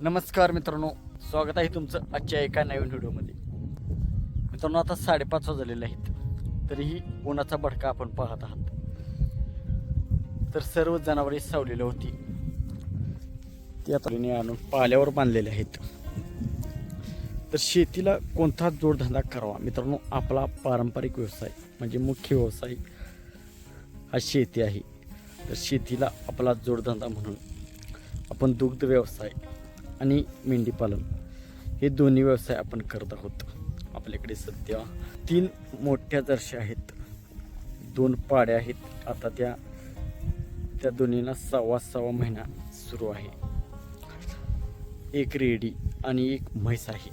नमस्कार मित्रांनो, स्वागत आहे तुमचं आजच्या एका नवीन व्हिडिओमध्ये. मित्रांनो, आता 5:30 वाजलेले आहेत, तरीही उन्हाचा भडका आपण पाहत आहात. तर सर्व जनावरे सावलेली होती, ती आता आणून पाल्यावर बांधलेले आहेत. तर शेतीला कोणता जोडधंदा करावा मित्रांनो? आपला पारंपरिक व्यवसाय म्हणजे मुख्य व्यवसाय हा शेती आहे. तर शेतीला आपला जोडधंदा म्हणून आपण दुग्ध व्यवसाय आणि मेंढीपालन हे दोन्ही व्यवसाय आपण करत आहोत. आपल्याकडे सध्या 3 मोठ्या जर्शी आहेत, 2 पाड्या आहेत. आता त्या दोन्हीला 6वा महिना सुरू आहे. 1 रेडी आणि 1 म्हैस आहे.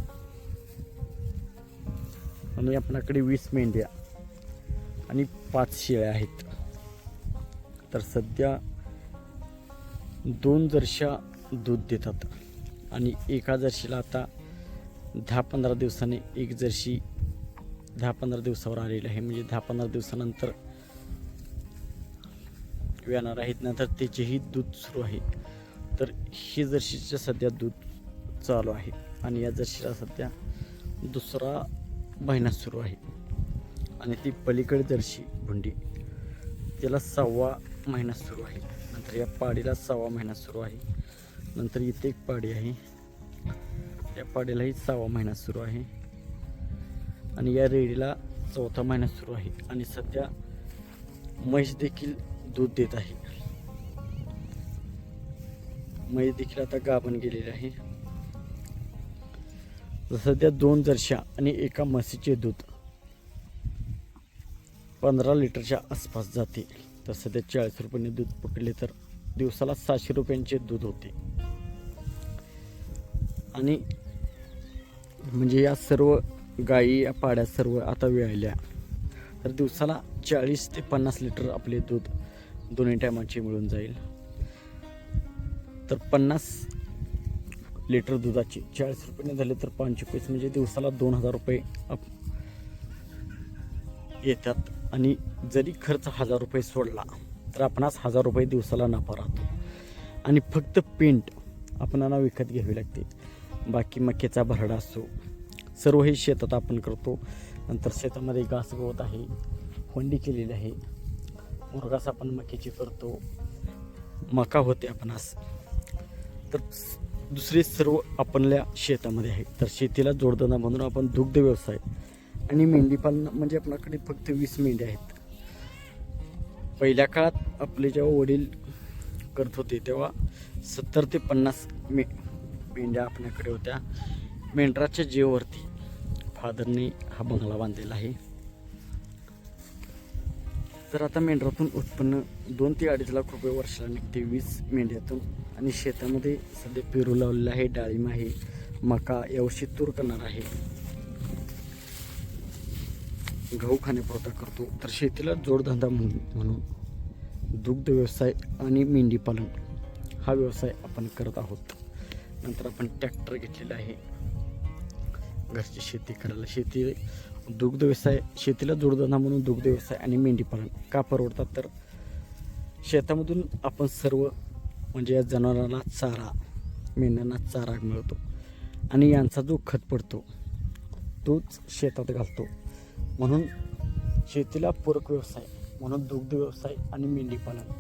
आणि आपल्याकडे 20 मेंढ्या आणि 5 शेळ्या आहेत. तर सध्या 2 जर्श्या दूध देतात आणि एका जर्शीला आता 10-15 दिवसांनी एक जर्शी 10-15 दिवसावर आलेली आहे. म्हणजे 10-15 दिवसानंतर येणार आहेत. नंतर त्याचेही दूध सुरू आहे. तर ही जर्शीचं सध्या दूध चालू आहे आणि या जर्शीला सध्या 2रा महिना सुरू आहे. आणि ती पलीकडे जर्शी भुंडी त्याला 6वा महिना सुरू आहे. नंतर या पाडीला 6वा महिना सुरू आहे. नंतर इथे एक पाडी आहे, त्या पाडीलाही 6वा महिना सुरू आहे. आणि या रेडीला 4था महिना सुरू आहे. आणि सध्या म्हैस देखील दूध देत आहे. म्हैस देखील आता गाभण गेलेली आहे. सध्या 2 जर्श्या आणि एका म्हशीचे दूध 15 लिटरच्या आसपास जाते. तर सध्या 40 रुपयांनी दूध पकडले तर दिवसाला 600 रुपयांचे दूध होते. आणि म्हणजे या सर्व गायी या पाड्या सर्व आता विळल्या तर दिवसाला 40 ते 50 लिटर आपले दूध दोन्ही टायमाचे मिळून जाईल. तर 50 लिटर दुधाचे 40 रुपये झाले तर 5 म्हणजे दिवसाला 2000 रुपये येतात. आणि जरी खर्च 1000 रुपये सोडला तर आपणास 1000 रुपये दिवसाला नफा राहतो. आणि फक्त पेंट आपणाला विकत घ्यावी लागते. बाकी मक्याचा भरडा असो सर्व हे शेतात आपण करतो. नंतर शेतामध्ये घास गवत आहे, होंडी केलेली आहे, मुरघास आपण मक्याची करतो, मका होते आपणास. तर दुसरे सर्व आपल्या शेतामध्ये आहे. तर शेतीला जोडधंदा म्हणून आपण दुग्ध व्यवसाय आणि मेंढीपालन म्हणजे आपल्याकडे फक्त 20 मेंढ्या आहेत. पहिल्या काळात आपले जेव्हा वडील करत होते तेव्हा 70 ते 50 मेंढ्या आपल्याकडे होत्या. मेंढराच्या जेवरती फादरने हा बंगला बांधलेला आहे. तर आता मेंढरातून उत्पन्न 2 ते 2.5 लाख रुपये वर्षाला निघते 20 मेंढ्यातून. आणि शेतामध्ये सध्या पेरू लावलेला आहे, डाळिंब आहे, मका, यावर्षी तूर करणार आहे, गहू खाण्यापुरता करतो. तर शेतीला जोडधंदा म्हणून दुग्ध व्यवसाय आणि मेंढीपालन हा व्यवसाय आपण करत आहोत. नंतर आपण ट्रॅक्टर घेतलेला आहे घरची शेती करायला. दुग्ध व्यवसाय शेतीला जोडधंदा म्हणून दुग्ध व्यवसाय आणि मेंढीपालन का परवडतात? तर शेतामधून आपण सर्व म्हणजे या जनावरांना चारा, मेंढ्यांना चारा मिळतो आणि यांचा जो खत पडतो तोच शेतात घालतो. म्हणून शेतीला पूरक व्यवसाय म्हणून दुग्ध व्यवसाय आणि मेंढीपालन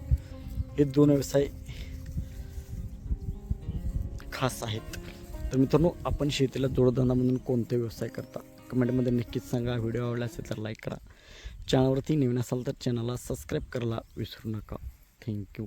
हे 2 व्यवसाय खास आहेत. तर मित्रांनो, आपण शेतीला जोडधंदा म्हणून कोणते व्यवसाय करता कमेंटमध्ये नक्कीच सांगा. व्हिडिओ आवडला असेल तर लाईक करा. चॅनलवरती नवीन असाल तर चॅनलला सबस्क्राईब करायला विसरू नका. थँक्यू.